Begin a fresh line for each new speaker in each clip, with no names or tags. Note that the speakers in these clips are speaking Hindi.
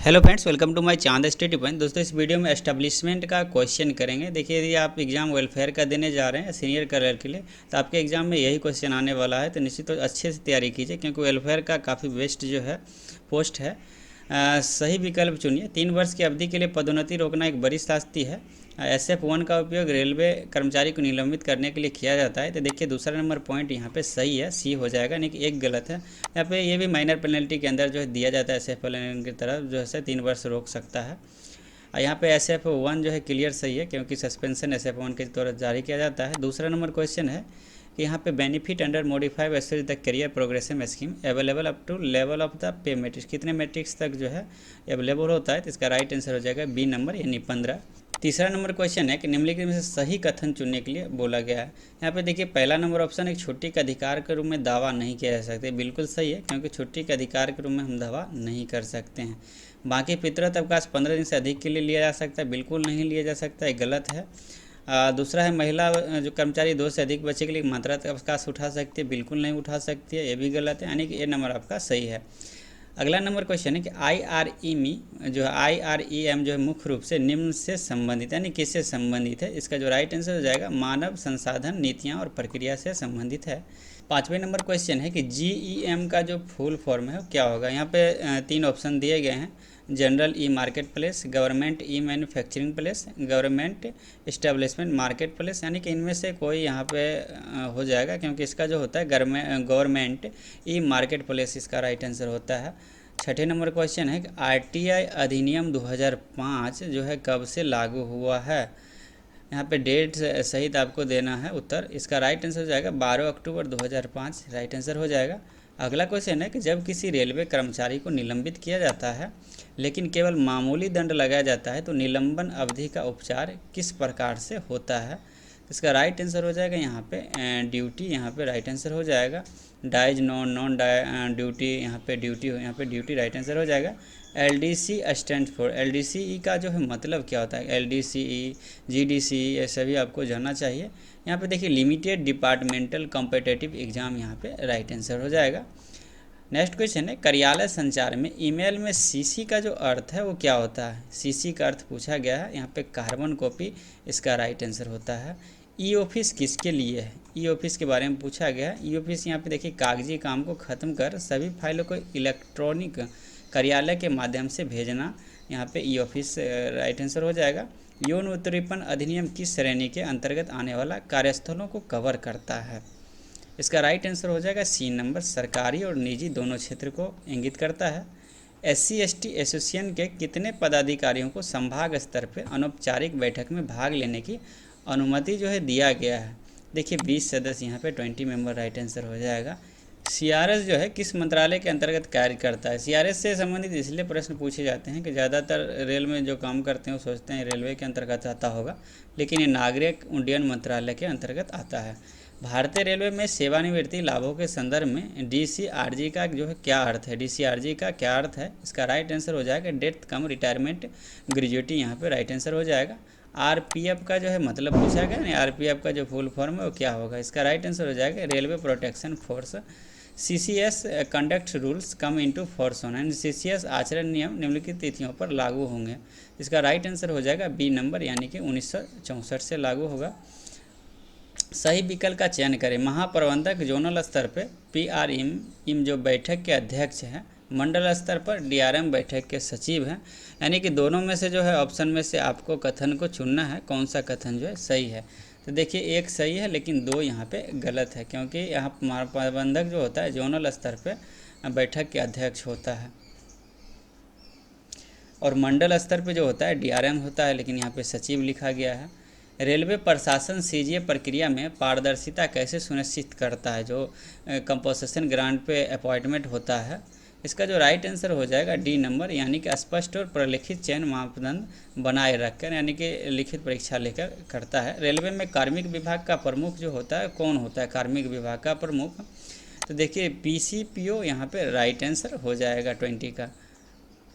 Hello friends, welcome to my Chand study point. दोस्तों, इस वीडियो में एस्टेब्लिशमेंट का क्वेश्चन करेंगे। देखिए, यदि आप एग्जाम वेलफेयर का देने जा रहे हैं सीनियर कलर के लिए, तो आपके एग्जाम में यही क्वेश्चन आने वाला है। तो निश्चित तो अच्छे से तैयारी कीजिए, क्योंकि वेलफेयर का काफ़ी बेस्ट जो है पोस्ट है। सही विकल्प चुनिए। 3 वर्ष की अवधि के लिए पदोन्नति रोकना एक बड़ी शास्ति है। SF1 का उपयोग रेलवे कर्मचारी को निलंबित करने के लिए किया जाता है। तो देखिए, दूसरा नंबर पॉइंट यहाँ पे सही है, सी हो जाएगा, यानी कि एक गलत है। यहाँ पे ये भी माइनर पेनल्टी के अंदर जो है दिया जाता है, SF1 की तरफ जो है 3 वर्ष रोक सकता है। और यहाँ पे SF1 जो है क्लियर सही है, क्योंकि सस्पेंशन SF1 के तौर जारी किया जाता है। दूसरा नंबर क्वेश्चन है कि यहाँ पे बेनिफिट अंडर मॉडिफाइड वैसेज the career progressive scheme available up to level of the pay matrix, कितने मैट्रिक्स तक जो है अवेलेबल होता है। तो इसका राइट आंसर हो जाएगा बी नंबर, यानी 15। तीसरा नंबर क्वेश्चन है कि निम्नलिखित में से सही कथन चुनने के लिए बोला गया है। यहाँ पे देखिए, पहला नंबर ऑप्शन, एक छुट्टी के अधिकार के रूप में दावा नहीं किया जा सकता। बिल्कुल सही है, क्योंकि छुट्टी के अधिकार के रूप में हम दावा नहीं कर सकते हैं। बाकी पितृत्व अवकाश 15 दिन से अधिक के लिए लिया जा सकता है, बिल्कुल नहीं लिया जा सकता है, गलत है। दूसरा है, महिला जो कर्मचारी 2 से अधिक बच्चे के लिए मात्रात्मक अवकाश उठा सकती है, बिल्कुल नहीं उठा सकती है, ये भी गलत है, यानी कि ये नंबर आपका सही है। अगला नंबर क्वेश्चन है कि IREM जो है IREM जो है मुख्य रूप से निम्न से संबंधित, यानी किससे संबंधित है। इसका जो राइट आंसर हो जाएगा मानव संसाधन नीतियाँ और प्रक्रिया से संबंधित है। पाँचवें नंबर क्वेश्चन है कि GEM का जो फुल फॉर्म है वो क्या होगा। यहाँ पे 3 ऑप्शन दिए गए हैं, general e market place, government e manufacturing place, government establishment market place, यानी कि इनमें से कोई यहाँ पे हो जाएगा, क्योंकि इसका जो होता है गवर्नमेंट ई मार्केट प्लेस इसका राइट आंसर होता है। छठे नंबर क्वेश्चन है कि RTI अधिनियम 2005 जो है कब से लागू हुआ है। यहाँ पे डेट सहित आपको देना है उत्तर। इसका राइट आंसर हो जाएगा 12 अक्टूबर 2005, राइट आंसर हो जाएगा। अगला क्वेश्चन है कि जब किसी रेलवे कर्मचारी को निलंबित किया जाता है लेकिन केवल मामूली दंड लगाया जाता है, तो निलंबन अवधि का उपचार किस प्रकार से होता है। इसका राइट आंसर हो जाएगा यहाँ पे ड्यूटी, यहाँ पे राइट आंसर हो जाएगा। डाइज नॉन ड्यूटी, यहाँ पे ड्यूटी राइट आंसर हो जाएगा। LDC स्टैंड फॉर, LDCE का जो है मतलब क्या होता है, LDCE GDCE ये सभी आपको जानना चाहिए। यहाँ पे देखिए, लिमिटेड डिपार्टमेंटल कॉम्पिटिटिव एग्जाम यहाँ पे राइट आंसर हो जाएगा। नेक्स्ट क्वेश्चन है, कार्यालय संचार में ईमेल में CC का जो अर्थ है वो क्या होता है। CC का अर्थ पूछा गया है, यहाँ पे कार्बन कॉपी इसका राइट आंसर होता है। ई ऑफिस किसके लिए है, ई ऑफिस के बारे में पूछा गया है। ई ऑफिस यहाँ पे देखिए, कागजी काम को ख़त्म कर सभी फाइलों को इलेक्ट्रॉनिक कार्यालय के माध्यम से भेजना, यहाँ पे ई ऑफिस राइट आंसर हो जाएगा। यौन उत्पीड़न अधिनियम किस श्रेणी के अंतर्गत आने वाला कार्यस्थलों को कवर करता है। इसका राइट आंसर हो जाएगा सी नंबर, सरकारी और निजी दोनों क्षेत्र को इंगित करता है। SC/ST एसोसिएशन के कितने पदाधिकारियों को संभाग स्तर पर अनौपचारिक बैठक में भाग लेने की अनुमति जो है दिया गया है। देखिए, 20 सदस्य, यहाँ पे 20 मेंबर राइट आंसर हो जाएगा। CRS जो है किस मंत्रालय के अंतर्गत कार्य करता है। CRS से संबंधित इसलिए प्रश्न पूछे जाते हैं कि ज़्यादातर रेल में जो काम करते हैं वो सोचते हैं रेलवे के अंतर्गत आता होगा, लेकिन ये नागरिक उड्डयन मंत्रालय के अंतर्गत आता है। भारतीय रेलवे में सेवानिवृत्ति लाभों के संदर्भ में DCRG का जो है क्या अर्थ है, DCRG का क्या अर्थ है। इसका राइट आंसर हो जाएगा डेथ कम रिटायरमेंट ग्रेजुएटी, यहाँ पे राइट आंसर हो जाएगा। RPF का जो है मतलब पूछा गया ना, RPF का जो फुल फॉर्म है वो क्या होगा। इसका राइट आंसर हो जाएगा railway protection force. CCS conduct rules come into force on, and CCS आचरण नियम निम्नलिखित तिथियों पर लागू होंगे। इसका राइट आंसर हो जाएगा बी नंबर, यानी कि 1964 से लागू होगा। सही विकल्प का चयन करें। महाप्रबंधक जोनल स्तर पर PRM जो बैठक के अध्यक्ष हैं, मंडल स्तर पर DRM बैठक के सचिव हैं, यानी कि दोनों में से जो है ऑप्शन में से आपको कथन को चुनना है, कौन सा कथन जो है सही है। तो देखिए, एक सही है लेकिन 2 यहाँ पे गलत है, क्योंकि यहाँ महाप्रबंधक जो होता है जोनल स्तर पे बैठक के अध्यक्ष होता है, और मंडल स्तर पे जो होता है DRM होता है, लेकिन यहाँ पे सचिव लिखा गया है। रेलवे प्रशासन CGA प्रक्रिया में पारदर्शिता कैसे सुनिश्चित करता है। जो कंपोजिशन ग्रांट पे अपॉइंटमेंट होता है, इसका जो राइट आंसर हो जाएगा डी नंबर, यानी कि स्पष्ट और प्रलेखित चयन मापदंड बनाए रखकर, यानी कि लिखित परीक्षा लेकर करता है। रेलवे में कार्मिक विभाग का प्रमुख जो होता है कौन होता है, कार्मिक विभाग का प्रमुख। तो देखिए, PCPO यहाँ पे राइट आंसर हो जाएगा 20 का।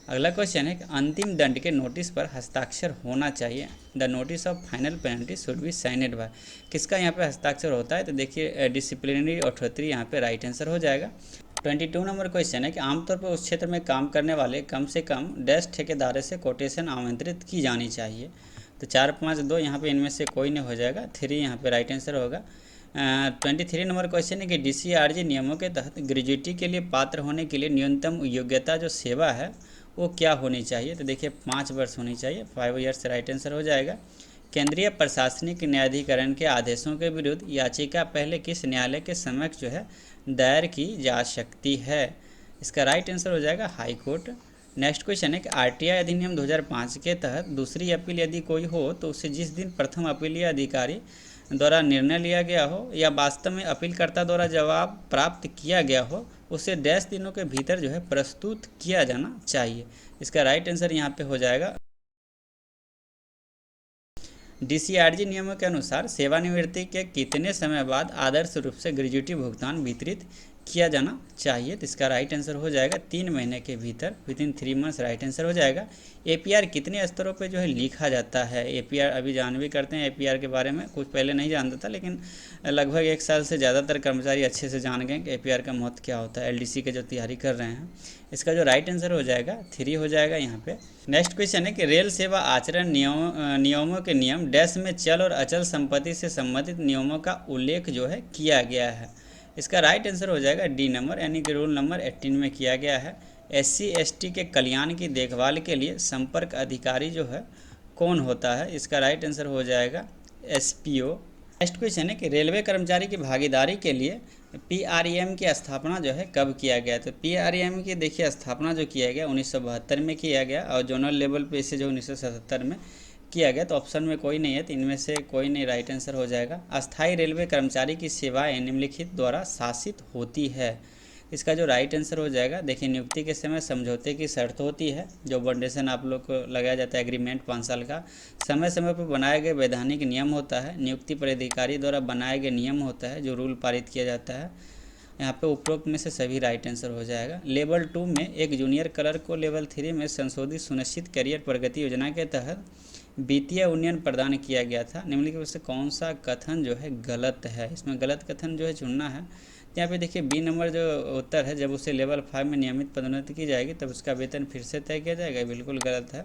अगला क्वेश्चन है कि अंतिम दंड के नोटिस पर हस्ताक्षर होना चाहिए। The notice of final penalty should be signed by, किसका यहाँ पे हस्ताक्षर होता है। तो देखिए, डिसिप्लिनरी अथॉरिटी यहाँ पे राइट आंसर हो जाएगा। 22 नंबर क्वेश्चन है कि आमतौर पर उस क्षेत्र में काम करने वाले कम से कम डैश ठेकेदारों से कोटेशन आमंत्रित की जानी चाहिए। तो 4 5 2 यहाँ पे इनमें से कोई नहीं हो जाएगा, 3 यहाँ पे राइट आंसर होगा। 23 नंबर क्वेश्चन है कि DCRG नियमों के तहत ग्रेजुएटी के लिए पात्र होने के लिए न्यूनतम योग्यता जो सेवा है वो क्या होनी चाहिए। तो देखिए 5 वर्ष होनी चाहिए, 5 ईयर्स राइट आंसर हो जाएगा। केंद्रीय प्रशासनिक न्यायाधिकरण के आदेशों के विरुद्ध याचिका पहले किस न्यायालय के समक्ष जो है दायर की जा सकती है। इसका राइट आंसर हो जाएगा हाई कोर्ट। नेक्स्ट क्वेश्चन है कि RTI अधिनियम 2005 के तहत दूसरी अपील यदि कोई हो तो उसे जिस दिन प्रथम अपीलीय अधिकारी द्वारा निर्णय लिया गया हो या वास्तव में अपीलकर्ता द्वारा जवाब प्राप्त किया गया हो उसे डैश दिनों के भीतर जो है प्रस्तुत किया जाना चाहिए। इसका राइट आंसर यहाँ पे हो जाएगा। DCRG नियमों के अनुसार सेवानिवृत्ति के कितने समय बाद आदर्श रूप से ग्रेजुएटी भुगतान वितरित किया जाना चाहिए। तो इसका राइट आंसर हो जाएगा 3 महीने के भीतर, विदिन 3 मंथ्स राइट आंसर हो जाएगा। APR कितने स्तरों पे जो है लिखा जाता है। APR अभी जान भी करते हैं, APR के बारे में कुछ पहले नहीं जानता था, लेकिन लगभग 1 साल से ज़्यादातर कर्मचारी अच्छे से जान गए कि APR का महत्व क्या होता है। LDC के जो तैयारी कर रहे हैं, इसका जो राइट आंसर हो जाएगा 3 हो जाएगा यहाँ पे। नेक्स्ट क्वेश्चन है कि रेल सेवा आचरण नियमों के नियम डैश में चल और अचल संपत्ति से संबंधित नियमों का उल्लेख जो है किया गया है। इसका राइट आंसर हो जाएगा D नंबर, यानी कि रूल नंबर 18 में किया गया है। SC ST के कल्याण की देखभाल के लिए संपर्क अधिकारी जो है कौन होता है। इसका राइट आंसर हो जाएगा SPO। नेक्स्ट क्वेश्चन है कि रेलवे कर्मचारी की भागीदारी के लिए PREM की स्थापना जो है कब किया गया। तो PREM की देखिए स्थापना जो किया गया 1972 में किया गया और जोनल लेवल पे इसे जो 1977 में किया गया। तो ऑप्शन में कोई नहीं है, तो इनमें से कोई नहीं राइट आंसर हो जाएगा। अस्थायी रेलवे कर्मचारी की सेवाएं निम्नलिखित द्वारा शासित होती है। इसका जो राइट आंसर हो जाएगा, देखिए नियुक्ति के समय समझौते की शर्त होती है, जो बॉन्डेशन आप लोग को लगाया जाता है एग्रीमेंट 5 साल का। समय समय पर बनाए गए वैधानिक नियम होता है। नियुक्ति प्राधिकारी द्वारा बनाए गए नियम होता है जो रूल पारित किया जाता है। यहाँ पे उपरोक्त में से सभी राइट आंसर हो जाएगा। लेवल 2 में एक जूनियर क्लर्क को लेवल 3 में संशोधित सुनिश्चित करियर प्रगति योजना के तहत वित्तीय उन्नयन प्रदान किया गया था। निम्नलिखित में से कौन सा कथन जो है गलत है। इसमें गलत कथन जो है चुनना है। तो यहाँ पे देखिए B नंबर जो उत्तर है, जब उसे लेवल 5 में नियमित पदोन्नति की जाएगी तब उसका वेतन फिर से तय किया जाएगा, बिल्कुल गलत है।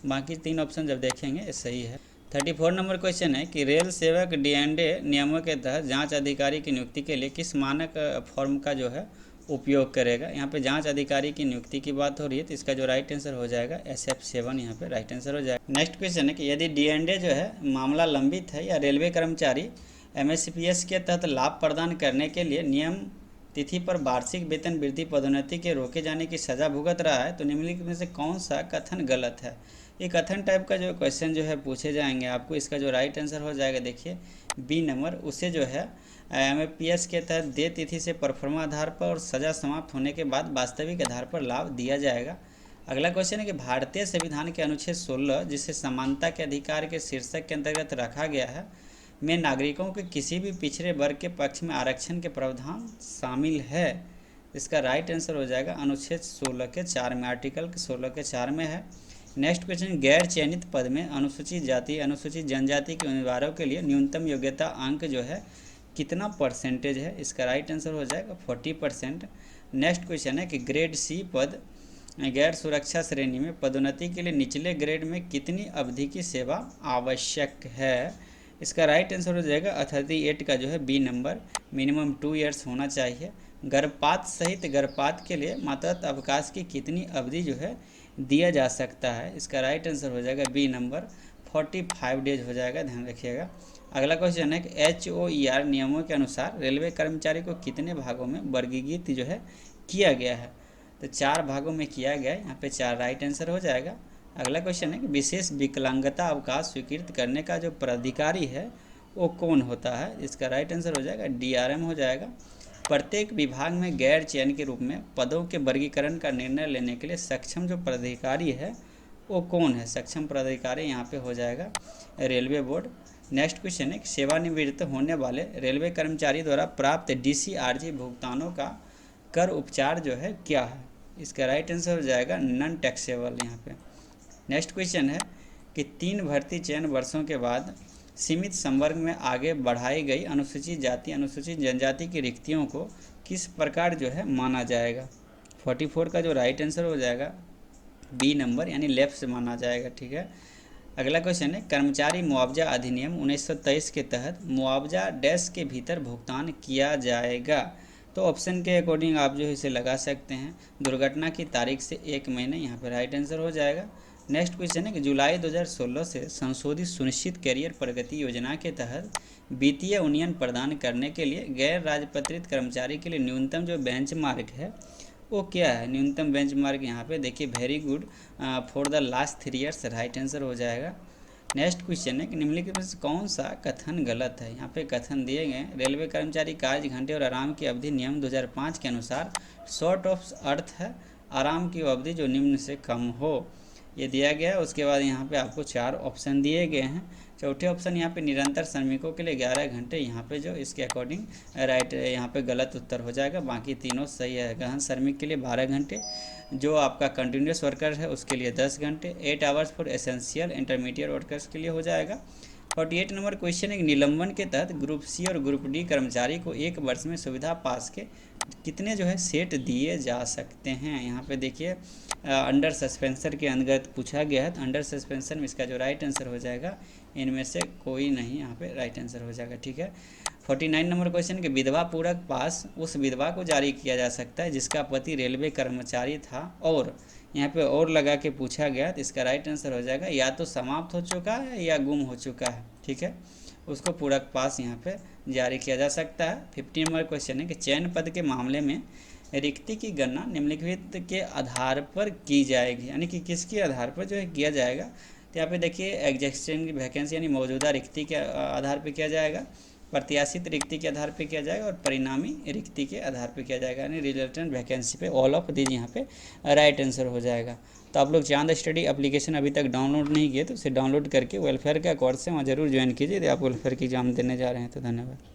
बाकी 3 ऑप्शन जब देखेंगे सही है। 34 नंबर क्वेश्चन है कि रेल सेवक D&A नियमों के तहत जांच अधिकारी की नियुक्ति के लिए किस मानक फॉर्म का जो है उपयोग करेगा। यहाँ पे जांच अधिकारी की नियुक्ति की बात हो रही है, तो इसका जो राइट आंसर हो जाएगा SF7 यहाँ पे राइट आंसर हो जाएगा। नेक्स्ट क्वेश्चन है कि यदि D&A जो है मामला लंबित है या रेलवे कर्मचारी MSPS के तहत लाभ प्रदान करने के लिए नियम तिथि पर वार्षिक वेतन वृद्धि पदोन्नति के रोके जाने की सजा भुगत रहा है, तो निम्नलिखित में से कौन सा कथन गलत है। ये कथन टाइप का जो क्वेश्चन जो है पूछे जाएंगे आपको। इसका जो राइट आंसर हो जाएगा देखिए B नंबर, उसे जो है MSPS के तहत देय तिथि से परफॉर्मा आधार पर और सजा समाप्त होने के बाद वास्तविक आधार पर लाभ दिया जाएगा। अगला क्वेश्चन है कि भारतीय संविधान के अनुच्छेद 16 जिसे समानता के अधिकार के शीर्षक के अंतर्गत रखा गया है में नागरिकों के किसी भी पिछड़े वर्ग के पक्ष में आरक्षण के प्रावधान शामिल है। इसका राइट आंसर हो जाएगा अनुच्छेद 16 के 4 में, आर्टिकल 16 के 4 में है। नेक्स्ट क्वेश्चन, गैर चयनित पद में अनुसूचित जाति अनुसूचित जनजाति के उम्मीदवारों के लिए न्यूनतम योग्यता अंक जो है कितना परसेंटेज है। इसका राइट आंसर हो जाएगा 40%। नेक्स्ट क्वेश्चन है कि ग्रेड C पद गैर सुरक्षा श्रेणी में पदोन्नति के लिए निचले ग्रेड में कितनी अवधि की सेवा आवश्यक है। इसका राइट आंसर हो जाएगा 38 का जो है B नंबर, मिनिमम 2 ईयर्स होना चाहिए। गर्भपात सहित गर्भपात के लिए मातृत्व अवकाश की कितनी अवधि जो है दिया जा सकता है। इसका राइट आंसर हो जाएगा B नंबर, 45 डेज हो जाएगा, ध्यान रखिएगा। अगला क्वेश्चन है कि HOER नियमों के अनुसार रेलवे कर्मचारी को कितने भागों में वर्गीकृत जो है किया गया है। तो 4 भागों में किया गया है, यहाँ पे 4 राइट आंसर हो जाएगा। अगला क्वेश्चन है कि विशेष विकलांगता अवकाश स्वीकृत करने का जो प्राधिकारी है वो कौन होता है। इसका राइट आंसर हो जाएगा DRM हो जाएगा। प्रत्येक विभाग में गैर चयन के रूप में पदों के वर्गीकरण का निर्णय लेने के लिए सक्षम जो प्राधिकारी है वो कौन है। सक्षम प्राधिकारी यहाँ पे हो जाएगा रेलवे बोर्ड। नेक्स्ट क्वेश्चन है कि सेवानिवृत्त होने वाले रेलवे कर्मचारी द्वारा प्राप्त DCRG भुगतानों का कर उपचार जो है क्या है। इसका राइट आंसर हो जाएगा नॉन टैक्सेबल यहाँ पे। नेक्स्ट क्वेश्चन है कि 3 भर्ती चयन वर्षों के बाद सीमित संवर्ग में आगे बढ़ाई गई अनुसूचित जाति अनुसूचित जनजाति की रिक्तियों को किस प्रकार जो है माना जाएगा। 44 का जो राइट आंसर हो जाएगा बी नंबर यानी लेफ्ट से माना जाएगा। ठीक है, अगला क्वेश्चन है कर्मचारी मुआवजा अधिनियम 1923 के तहत मुआवजा डैश के भीतर भुगतान किया जाएगा। तो ऑप्शन के अकॉर्डिंग आप जो है इसे लगा सकते हैं, दुर्घटना की तारीख से 1 महीने, यहाँ पर राइट आंसर हो जाएगा। नेक्स्ट क्वेश्चन है कि जुलाई 2016 से संशोधित सुनिश्चित करियर प्रगति योजना के तहत वित्तीय उन्नयन प्रदान करने के लिए गैर राजपत्रित कर्मचारी के लिए न्यूनतम जो बेंचमार्क है वो क्या है। न्यूनतम बेंचमार्क यहाँ पे देखिए very good for the last 3 years, right answer हो जाएगा। नेक्स्ट क्वेश्चन है कि निम्नलिखित में से कौन सा कथन गलत है। यहाँ पे कथन दिए गए रेलवे कर्मचारी कार्य घंटे और आराम की अवधि नियम 2005 के अनुसार शॉर्ट ऑफ अर्थ है, आराम की अवधि जो निम्न से कम हो, ये दिया गया है। उसके बाद यहाँ पे आपको 4 ऑप्शन दिए गए हैं। चौथे ऑप्शन यहाँ पे निरंतर श्रमिकों के लिए 11 घंटे, यहाँ पे जो इसके अकॉर्डिंग राइट यहाँ पे गलत उत्तर हो जाएगा, बाकी तीनों सही है। गहन श्रमिक के लिए 12 घंटे, जो आपका कंटिन्यूस वर्कर है उसके लिए 10 घंटे, 8 hours for essential intermediate workers के लिए हो जाएगा। 48 नंबर क्वेश्चन है निलंबन के तहत ग्रुप सी और ग्रुप डी कर्मचारी को 1 वर्ष में सुविधा पास के कितने जो है सेट दिए जा सकते हैं। यहाँ पे देखिए अंडर सस्पेंशन के अंतर्गत पूछा गया है, तो अंडर सस्पेंशन में इसका जो राइट आंसर हो जाएगा इनमें से कोई नहीं, यहाँ पे राइट आंसर हो जाएगा। ठीक है, 49 नंबर क्वेश्चन कि विधवा पूरक पास उस विधवा को जारी किया जा सकता है जिसका पति रेलवे कर्मचारी था, और यहाँ पे और लगा के पूछा गया, तो इसका राइट आंसर हो जाएगा या तो समाप्त हो चुका है या गुम हो चुका है। ठीक है, उसको पूरक पास यहाँ पे जारी किया जा सकता है। 50 नंबर क्वेश्चन है कि चयन पद के मामले में रिक्ति की गणना निम्नलिखित के आधार पर की जाएगी, यानी कि किसके आधार पर जो है किया जाएगा। तो यहाँ पे देखिए एग्जिस्टिंग वैकेंसी यानी मौजूदा रिक्ति के आधार पर किया जाएगा, प्रत्याशित रिक्ति के आधार पे किया जाएगा और परिणामी रिक्ति के आधार पे किया जाएगा, यानी रिजल्टेंट वैकेंसी पे। ऑल ऑफ दीज यहाँ पे राइट आंसर हो जाएगा। तो आप लोग चांद स्टडी एप्लीकेशन अभी तक डाउनलोड नहीं किए तो उसे डाउनलोड करके वेलफेयर का कोर्स है वहाँ जरूर ज्वाइन कीजिए, यदि आप वेलफेयर की एग्जाम देने जा रहे हैं तो। धन्यवाद।